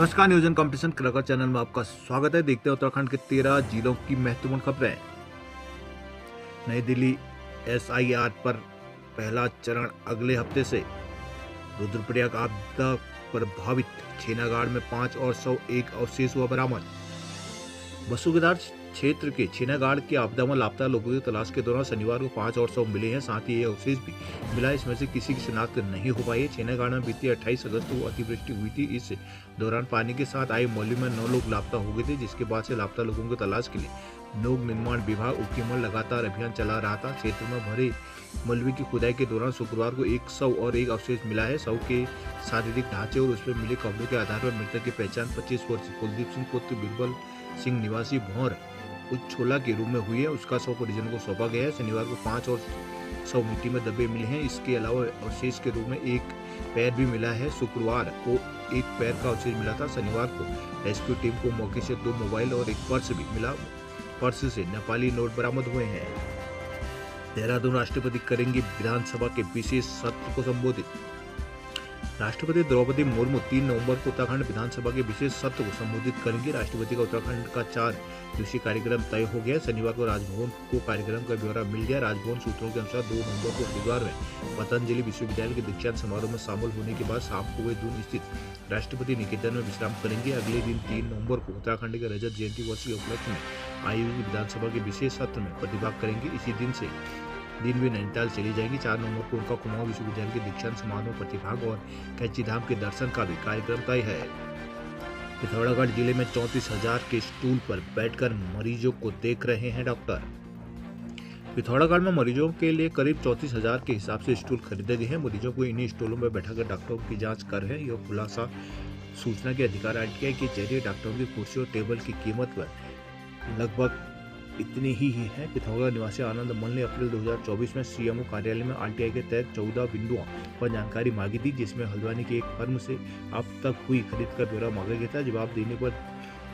नमस्कार, नियोजन competition cracker channel में आपका स्वागत है। देखते हैं उत्तराखंड के 13 जिलों की महत्वपूर्ण खबरें। नई दिल्ली एसआईआर पर पहला चरण अगले हफ्ते से। रुद्रप्रयाग आपदा प्रभावित छेनागाड़ में 5 और 101 अवशेष हुआ बरामद। बसुगदार क्षेत्र के छेनागाड़ के आपदा में लापता लोगों की तलाश के दौरान शनिवार को 5 और 100 मिले हैं। साथ ही ये अवशेष भी मिला, इसमें से किसी की शिनाख्त नहीं हो पाई है। छेनागाड़ में बीती 28 अगस्त को अतिवृष्टि हुई थी। इस दौरान पानी के साथ आई मौली में 9 लोग लापता हो गए थे, जिसके बाद से लापता लोगों की तलाश के लिए लोक निर्माण विभाग उकीमल लगातार अभियान चला रहा था। क्षेत्र में भरे मलबे की खुदाई के दौरान शुक्रवार को 101 अवशेष मिला है। शव के शारीरिक ढांचे और उसमें मिले कपड़ों के आधार पर मृतक की पहचान 25 वर्षीय कुलदीप सिंह पुत्र बिरबल सिंह निवासी भौर उच्छोला के रूप में हुई है। उसका शव परिजनों को सौंपा गया है। शनिवार को 5 और 100 मिट्टी में दबे मिले हैं। इसके अलावा अवशेष के रूप में एक पैर भी मिला है। शुक्रवार को एक पैर का अवशेष मिला था। शनिवार को रेस्क्यू टीम को मौके से 2 मोबाइल और एक पर्स भी मिला। पर्स से नेपाली नोट बरामद हुए हैं। देहरादून राष्ट्रपति करेंगे विधानसभा के विशेष सत्र को संबोधित। राष्ट्रपति द्रौपदी मुर्मू 3 नवंबर को उत्तराखंड विधानसभा के विशेष सत्र को संबोधित करेंगे। राष्ट्रपति का उत्तराखंड का 4 दिवसीय कार्यक्रम तय हो गया। शनिवार को राजभवन को कार्यक्रम का ब्यौरा मिल गया। राजभवन सूत्रों के अनुसार 2 नवंबर को हरिद्वार में पतंजलि विश्वविद्यालय के दीक्षांत समारोह में शामिल होने के बाद शाम को वे दून स्थित राष्ट्रपति निकेतन में विश्राम करेंगे। अगले दिन 3 नवंबर को उत्तराखंड के रजत जयंती वर्ष के उपलक्ष्य में आयोजित विधानसभा के विशेष सत्र में प्रतिभाग करेंगे। इसी दिन वे नैनीताल चली जाएंगी। 4 नवंबर को उनका कुमाऊं विश्वविद्यालय के दीक्षांत समारोह प्रतिभाग और कैंची धाम के दर्शन का भी कार्यक्रम तय है। पिथौरागढ़ जिले में 34,000 के स्टूल पर बैठकर मरीजों को देख रहे हैं डॉक्टर। पिथौरागढ़ में मरीजों के लिए करीब 34,000 के हिसाब से स्टूल खरीदे गए हैं। मरीजों को इन्हीं स्टूलों में बैठाकर डॉक्टरों की जांच कर रहे हैं। यह खुलासा सूचना के अधिकार आरटीआई के जरिए डॉक्टरों की कुर्सी और टेबल की कीमत पर लगभग इतनी ही है। पिथौरागढ़ निवासी आनंद मल ने अप्रैल 2024 में सीएमओ कार्यालय में आरटीआई के तहत 14 बिंदुओं पर जानकारी मांगी थी, जिसमें हल्द्वानी की एक फर्म से अब तक हुई खरीद का ब्यौरा मांगा गया था। जवाब देने पर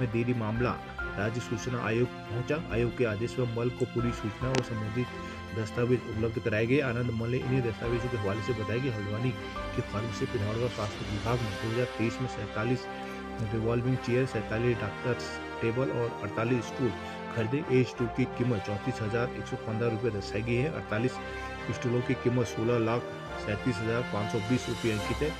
में देरी मामला राज्य सूचना आयोग पहुंचा। आयोग के आदेश पर मल को पूरी सूचना और संबंधित दस्तावेज उपलब्ध कराए गए। आनंद मल ने इन्हीं दस्तावेजों के हवाले से बताया कि हल्द्वानी की फर्म से पिथौरागढ़ स्वास्थ्य विभाग में 2023 में 47 रिवॉल्विंग चेयर, 47 डॉक्टर्स टेबल और 48 स्टूल खरीदे। एक स्टूल की कीमत 34,115 रुपये दर्शाई गई है। 48 स्टूलों की कीमत 16,37,520 रुपये अंकित है।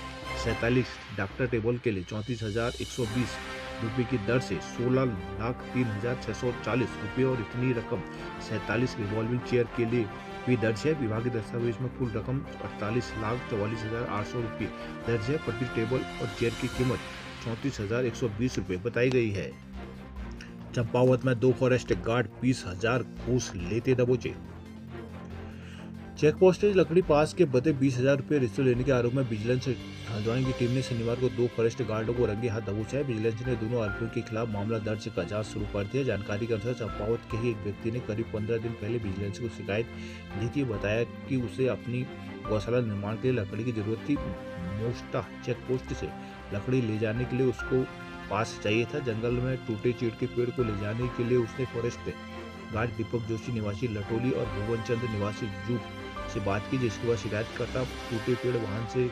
47 डॉक्टर टेबल के लिए 34,120 रुपये की दर से 16,03,640 रुपये और इतनी रकम 47 रिवॉल्विंग चेयर के लिए भी दर्ज है। विभागीय दस्तावेज में कुल रकम 48,44,800 रुपये दर्ज है। प्रति टेबल और चेयर की कीमत 34,120 रुपये बताई गई है। चंपावत में 2 फॉरेस्ट गार्ड 20,000 घूस लेते दबोचे। चेक पोस्टेज लकड़ी पास के बदले 20,000 रुपये रिश्वत लेने के आरोप में विजिलेंस हल्द्वानी की टीम ने शनिवार को 2 फॉरेस्ट गार्डों को रंगे हाथ दबोचा है। विजिलेंस ने दोनों आरोपियों के खिलाफ मामला दर्ज कर जांच शुरू कर दी है। जानकारी के अनुसार चंपावत के ही एक व्यक्ति ने करीब 15 दिन पहले विजिलेंस को शिकायत दी थी। बताया कि उसे अपनी गौशाला निर्माण के लिए लकड़ी की जरूरत थी। मोस्टा चेक पोस्ट से लकड़ी ले जाने के लिए उसको पास चाहिए था। जंगल में टूटे चीड़ के पेड़ को ले जाने के लिए उसने फॉरेस्ट गार्ड दीपक जोशी निवासी लटोली और भुवन चंद्र निवासी जूट से बात की, जिसके बाद शिकायतकर्ता टूटे पेड़ वाहन से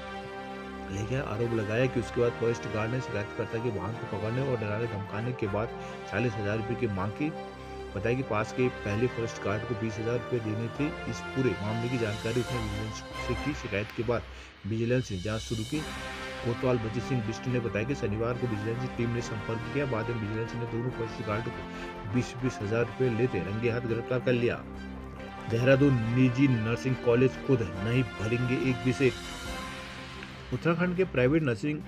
ले गया। आरोप लगाया कि उसके बाद फॉरेस्ट गार्ड ने शिकायतकर्ता के वाहन को पकड़ने और डराने धमकाने के बाद 40,000 रुपये की मांग की। बताया कि पास के पहले फॉरेस्ट गार्ड को 20,000 रुपये देने थे। इस पूरे मामले की जानकारी उसने विजिलेंस से की। शिकायत के बाद विजिलेंस ने जाँच शुरू की। कोतवाल बजीत सिंह बिष्ट ने बताया कि शनिवार को विजिलेंस टीम ने संपर्क किया। बाद में विजिलेंस ने दोनों फॉरेस्ट गार्ड को 20,000 रुपये लेते रंगे हाथ गिरफ्तार कर लिया। देहरादून निजी नर्सिंग कॉलेज खुद नहीं भरेंगे एक विषय। उत्तराखंड के प्राइवेट नर्सिंग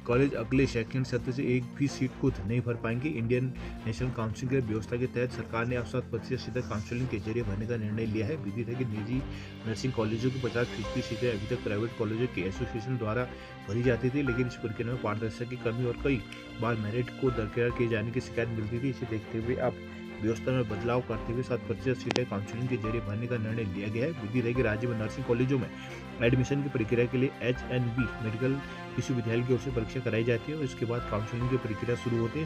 कॉलेज अगले शैक्षणिक सत्र से एक भी सीट खुद नहीं भर पाएंगे। इंडियन नेशनल काउंसिल की व्यवस्था के तहत सरकार ने अब 7% सीटें काउंसिलिंग के जरिए भरने का निर्णय लिया है। विदित है कि निजी नर्सिंग कॉलेजों की 50% सीटें अभी तक प्राइवेट कॉलेजों के एसोसिएशन द्वारा भरी जाती थी, लेकिन इस प्रक्रिया में पारदर्शिता की कमी और कई बार मेरिट को दरकिनार किए जाने की शिकायत मिलती थी। इसे देखते हुए अब व्यवस्था में बदलाव करते हुए 7% सीटें काउंसिलिंग के जरिए भरने का निर्णय लिया गया है। विदित है कि राज्य में नर्सिंग कॉलेजों में एडमिशन की प्रक्रिया के लिए HNB मेडिकल विश्वविद्यालय की ओर से परीक्षा कराई जाती है और इसके बाद काउंसिलिंग की प्रक्रिया शुरू होती है।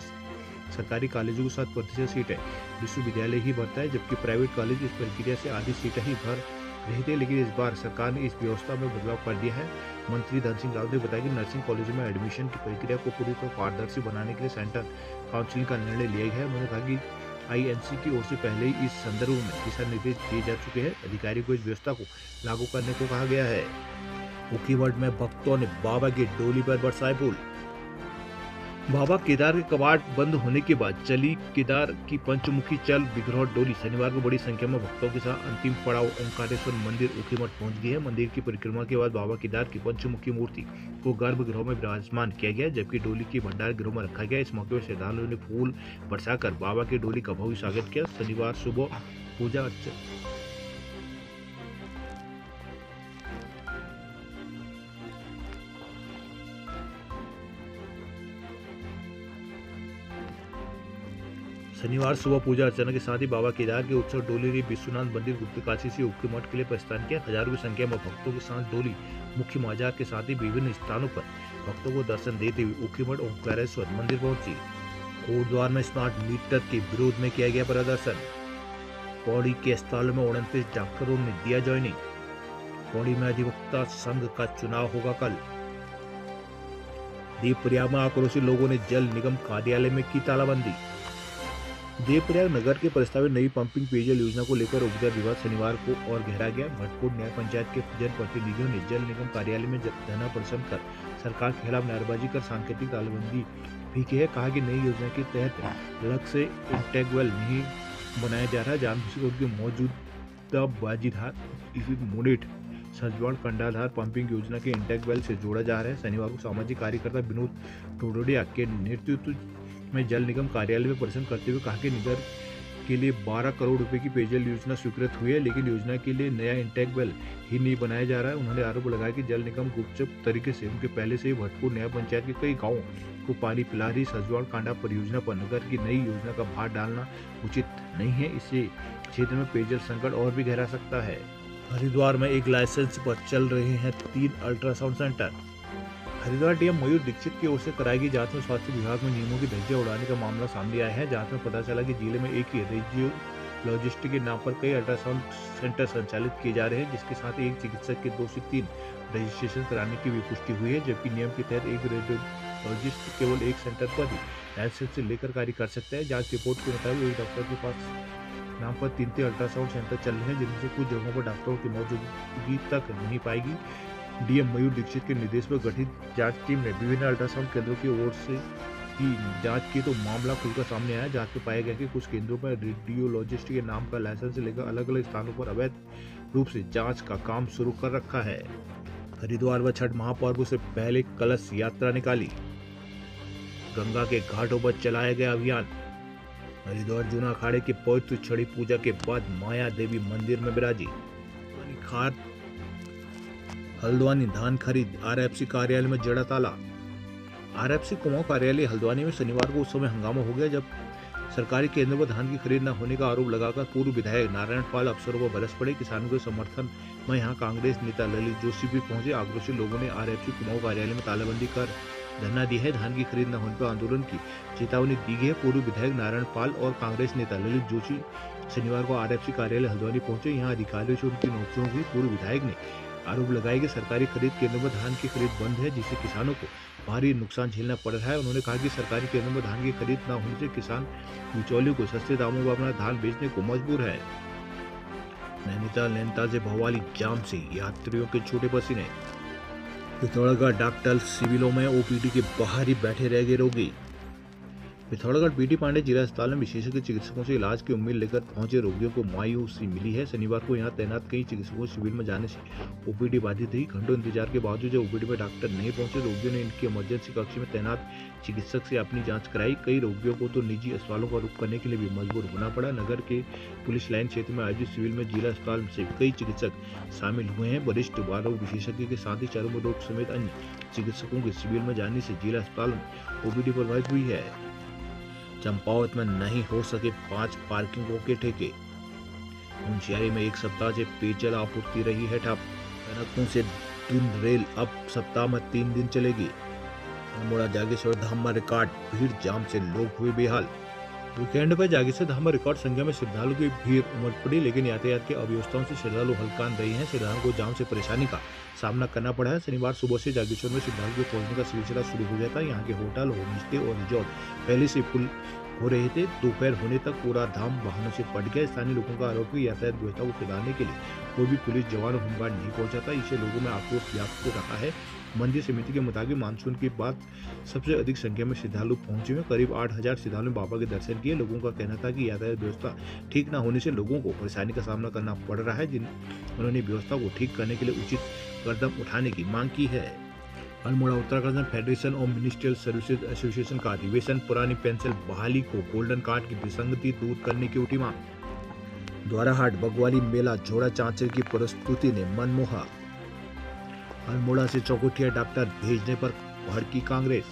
सरकारी कॉलेजों को 7% सीटें विश्वविद्यालय ही भरता है, जबकि प्राइवेट कॉलेज इस प्रक्रिया से आधी सीटें ही भर रहे थे, लेकिन इस बार सरकार ने इस व्यवस्था में बदलाव कर दिया है। मंत्री धन सिंह रावत ने बताया कि नर्सिंग कॉलेजों में एडमिशन की प्रक्रिया को पूरी तरह पारदर्शी बनाने के लिए सेंटर काउंसिलिंग का निर्णय लिया गया है। उन्होंने कहा कि आईएनसी की ओर से पहले ही इस संदर्भ में दिशा निर्देश दिए जा चुके हैं। अधिकारियों को इस व्यवस्था को लागू करने को कहा गया है। ऊखीमठ में भक्तों ने बाबा की डोली पर बरसाए फूल। बाबा केदार के कपाट बंद होने के बाद चली केदार की पंचमुखी चल विग्रह डोली शनिवार को बड़ी संख्या में भक्तों के साथ अंतिम पड़ाव ओंकारेश्वर मंदिर ऊखीमठ पहुंच गई है। मंदिर की परिक्रमा के बाद बाबा केदार की पंचमुखी मूर्ति को गर्भगृह में विराजमान किया गया, जबकि डोली की भंडार गृह में रखा गया। इस मौके पर श्रद्धालुओं ने फूल बरसाकर बाबा की डोली का भव्य स्वागत किया। शनिवार सुबह पूजा अर्चना शनिवार सुबह पूजा अर्चना के साथ ही बाबा केदार के उत्सव डोली ने विश्वनाथ मंदिर गुप्तकाशी से ऊखीमठ के लिए प्रस्थान किया। हजारों की संख्या में भक्तों के साथ डोली मुख्य बाजार के साथ ही विभिन्न स्थानों पर भक्तों को दर्शन देते हुए ऊखीमठ ओंकारेश्वर मंदिर पहुंची। कोटद्वार में स्मार्ट मीटर के विरोध में किया गया प्रदर्शन। पौड़ी के अस्पतालों में 29 डॉक्टरों ने दिया ज्वाइनिंग। पौड़ी में अधिवक्ता संघ का चुनाव होगा कल। देवप्रयाग में आक्रोशित लोगों ने जल निगम कार्यालय में की तालाबंदी। देवप्रयाग नगर के प्रस्तावित नई पंपिंग पेयजल योजना को लेकर उपजल विवाद शनिवार को और गहरा गया। भटपुर न्याय पंचायत के जनप्रतिनिधियों ने जल निगम कार्यालय में धरना प्रदर्शन कर सरकार के खिलाफ नारेबाजी कर सांकेतिक तालाबंदी भी की है। कहा कि नई योजना के तहत अलग से इंटेग्रल नहीं बनाया जा रहा। जानबूझकर उनकी मौजूदा बाजीधार मोनेट सजवाड़ कंडाधार पंपिंग योजना के इंटेग्रल से जोड़ा जा रहा है। शनिवार को सामाजिक कार्यकर्ता विनोद टोडोडिया के नेतृत्व में जल निगम कार्यालय में प्रदर्शन करते हुए कहा कि नगर के लिए 12 करोड़ रुपए की पेयजल योजना स्वीकृत हुई है, लेकिन योजना के लिए नया इंटेक वेल ही नहीं बनाया जा रहा है। उन्होंने आरोप लगाया कि जल निगम गुपचुप तरीके से उनके पहले से ही भटपुर न्याय पंचायत के कई गाँवों को पानी पिला रही सजवाड़ कांडा परियोजना पर नगर की नई योजना का भार डालना उचित नहीं है। इससे क्षेत्र में पेयजल संकट और भी गहरा सकता है। हरिद्वार में एक लाइसेंस पर चल रहे हैं 3 अल्ट्रासाउंड सेंटर। हरिद्वार डीएम मयूर दीक्षित की ओर से कराई गई जांच में स्वास्थ्य विभाग में नियमों की धज्जियां उड़ाने का मामला सामने आया है। जांच में पता चला कि जिले में एक ही रेडियोलॉजिस्ट के नाम पर कई अल्ट्रासाउंड सेंटर संचालित किए जा रहे हैं, जिसके साथ एक चिकित्सक के 2 से 3 रजिस्ट्रेशन कराने की भी पुष्टि हुई है, जबकि नियम के तहत एक रेडियोलॉजिस्ट केवल एक सेंटर पर ही लाइसेंस से लेकर कार्य कर सकता है। जाँच रिपोर्ट के मुताबिक एक डॉक्टर के पास नाम पर 3 अल्ट्रासाउंड सेंटर चल रहे हैं, जिनमें से कुछ जगहों पर डॉक्टरों की मौजूदगी तक नहीं पाएगी। डीएम मयूर दीक्षित के निर्देश पर गठित जांच टीम ने विभिन्न अल्ट्रासाउंड केंद्रों की ओर से की जांच की तो मामला खुलकर सामने आया। जांच में पाया गया कि कुछ केंद्रों पर रेडियोलॉजिस्ट के नाम का लाइसेंस लेकर अलग अलग स्थानों पर अवैध रूप से जांच का काम शुरू कर रखा है। हरिद्वार में छठ महापर्व से पहले कलश यात्रा निकाली। गंगा के घाटों पर चलाया गया अभियान। हरिद्वार जूना अखाड़े की पवित्र छड़ी पूजा के बाद माया देवी मंदिर में विराजी। हल्द्वानी धान खरीद आरएफसी कार्यालय में जड़ा ताला। आरएफसी कुमाऊं कार्यालय हल्द्वानी में शनिवार को उस समय हंगामा हो गया जब सरकारी केंद्रों पर धान की खरीद न होने का आरोप लगाकर पूर्व विधायक नारायण पाल अफसरों पर बरस पड़े। किसानों के समर्थन में यहां कांग्रेस नेता ललित जोशी भी पहुंचे। आक्रोशित लोगों ने आरएफसी कुमाऊं कार्यालय में तालाबंदी कर धरना दिया है। धान की खरीद न होने पर आंदोलन की चेतावनी दी गई है। पूर्व विधायक नारायण पाल और कांग्रेस नेता ललित जोशी शनिवार को आरएफसी कार्यालय हल्द्वानी पहुंचे। यहाँ अधिकारियों से उनकी नोकझोंक हुई। पूर्व विधायक ने आरोप लगाया कि सरकारी खरीद केंद्रों में धान की खरीद बंद है, जिससे किसानों को भारी नुकसान झेलना पड़ रहा है। उन्होंने कहा कि सरकारी केंद्रों में धान की खरीद न होने से किसान बिचौलियों को सस्ते दामों पर अपना धान बेचने को मजबूर है। नैनीताल से भवाली जाम से यात्रियों के छूटे पसीने। पिथौरागढ़ डॉक्टर सिविलों में ओपीडी के बाहर ही बैठे रह गए रोगी। पिथौरागढ़ बीडी पांडे जिला अस्पताल में विशेषज्ञ चिकित्सकों से इलाज की उम्मीद लेकर पहुंचे रोगियों को मायूसी मिली है। शनिवार को यहां तैनात कई चिकित्सकों शिविर में जाने से ओपीडी बाधित हुई। घंटों इंतजार के बावजूद जब ओपीडी में डॉक्टर नहीं पहुंचे, रोगियों ने इनकी इमरजेंसी कक्ष में तैनात चिकित्सक से अपनी जांच कराई। कई रोगियों को तो निजी अस्पतालों का रुख करने के लिए भी मजबूर होना पड़ा। नगर के पुलिस लाइन क्षेत्र में आयोजित शिविर में जिला अस्पताल से कई चिकित्सक शामिल हुए हैं। वरिष्ठ बालों विशेषज्ञ के साथ ही चर्म रोग समेत अन्य चिकित्सकों के शिविर में जाने से जिला अस्पताल में ओपीडी प्रभावित हुई है। चंपावत में नहीं हो सके 5 पार्किंगों के ठेके। मुंशियारी में 1 सप्ताह से पेयजल आपूर्ति रही है ठप। टनकपुर से दून रेल अब सप्ताह में 3 दिन चलेगी। अल्मोड़ा जागेश्वर धाम में रिकॉर्ड भीड़, जाम से लोग हुए बेहाल। वीकेंड पर जागी से धाम में रिकॉर्ड संख्या में श्रद्धालु की भीड़ उमड़ पड़ी, लेकिन यातायात की अव्यवस्थाओं से श्रद्धालु हल्कान रही हैं। श्रद्धालुओं को जाम से परेशानी का सामना करना पड़ा है। शनिवार सुबह से जागेश्वर में श्रद्धालु के पहुंचने का सिलसिला शुरू हो गया था। यहाँ के होटल, होमस्टे और रिजॉर्ट पहले से फुल हो रहे थे। दोपहर होने तक पूरा धाम वाहनों से पट गया। स्थानीय लोगों का आरोप है कि यातायात व्यवस्था को सुधारने के लिए कोई भी पुलिस जवान और होमगार्ड नहीं पहुंचा था। इससे लोगों में आक्रोश व्याप्त हो रहा है। मंदिर समिति के मुताबिक मानसून के बाद सबसे अधिक संख्या में श्रद्धालु पहुंचे हुए। करीब 8,000 श्रद्धालुओं ने बाबा के दर्शन किए। लोगों का कहना था कि यातायात व्यवस्था ठीक न होने से लोगों को परेशानी का सामना करना पड़ रहा है। उन्होंने व्यवस्था को ठीक करने के लिए उचित कदम उठाने की मांग की है। Almora Uttarakhand federation of ministerial services association का अधिवेशन पुरानी पेंशन बहाली को गोल्डन कार्ड की विसंगति दूर करने की उठी मांग। द्वाराहाट बगवाली मेला झोड़ा चांचल की प्रस्तुति ने मनमोहा। अल्मोड़ा से चौकुटिया डॉक्टर भेजने पर भड़की कांग्रेस।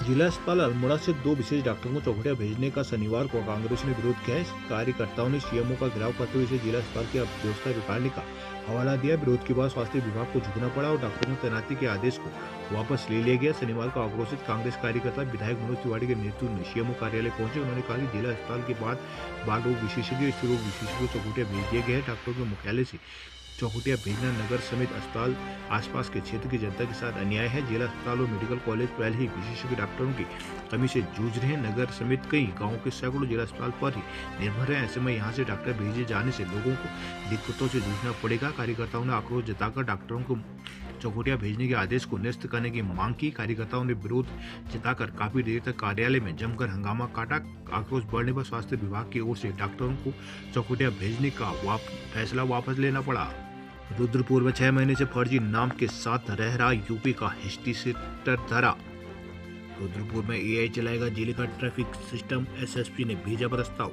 जिला अस्पताल अल्मोड़ा से 2 विशेष डॉक्टरों को चौकुटिया भेजने का शनिवार को कांग्रेस ने विरोध किया है। कार्यकर्ताओं ने सीएमओ का घेराव करते हुए इसे जिला अस्पताल की अव्यवस्था बिगाड़ने का हवाला दिया। विरोध के बाद स्वास्थ्य विभाग को झुकना पड़ा और डॉक्टरों की तैनाती के आदेश को वापस ले लिया गया। शनिवार को आक्रोशित कांग्रेस कार्यकर्ता विधायक मनोज तिवारी के नेतृत्व में सीएमओ कार्यालय पहुंचे। उन्होंने कहा कि जिला अस्पताल के बाद बाल रोग विशेषज्ञ, स्त्री रोग विशेषज्ञ को चौकुटिया भेज दिया गया है। डॉक्टरों के मुख्यालय से चौकुटिया भेजना नगर समेत अस्पताल आसपास के क्षेत्र की जनता के साथ अन्याय है। जिला अस्पताल और मेडिकल कॉलेज पहले ही विशेषज्ञ डॉक्टरों की कमी से जूझ रहे हैं। नगर समेत कई गांवों के सैकड़ों जिला अस्पताल पर ही निर्भर है। ऐसे में यहां से डॉक्टर भेजे जाने से लोगों को दिक्कतों से जूझना पड़ेगा। कार्यकर्ताओं ने आक्रोश जताकर डॉक्टरों को चौकुटिया भेजने के आदेश को निरस्त करने की मांग की। कार्यकर्ताओं ने विरोध जताकर काफी देर तक कार्यालय में जमकर हंगामा काटा। आक्रोश बढ़ने पर स्वास्थ्य विभाग की ओर से डॉक्टरों को चौकुटिया भेजने का फैसला वापस लेना पड़ा। रुद्रपुर में 6 महीने से फर्जी नाम के साथ रह रहा यूपी का हिस्ट्री सीटर धरा। रुद्रपुर में एआई चलाएगा जिले का ट्रैफिक सिस्टम, एसएसपी ने भेजा प्रस्ताव।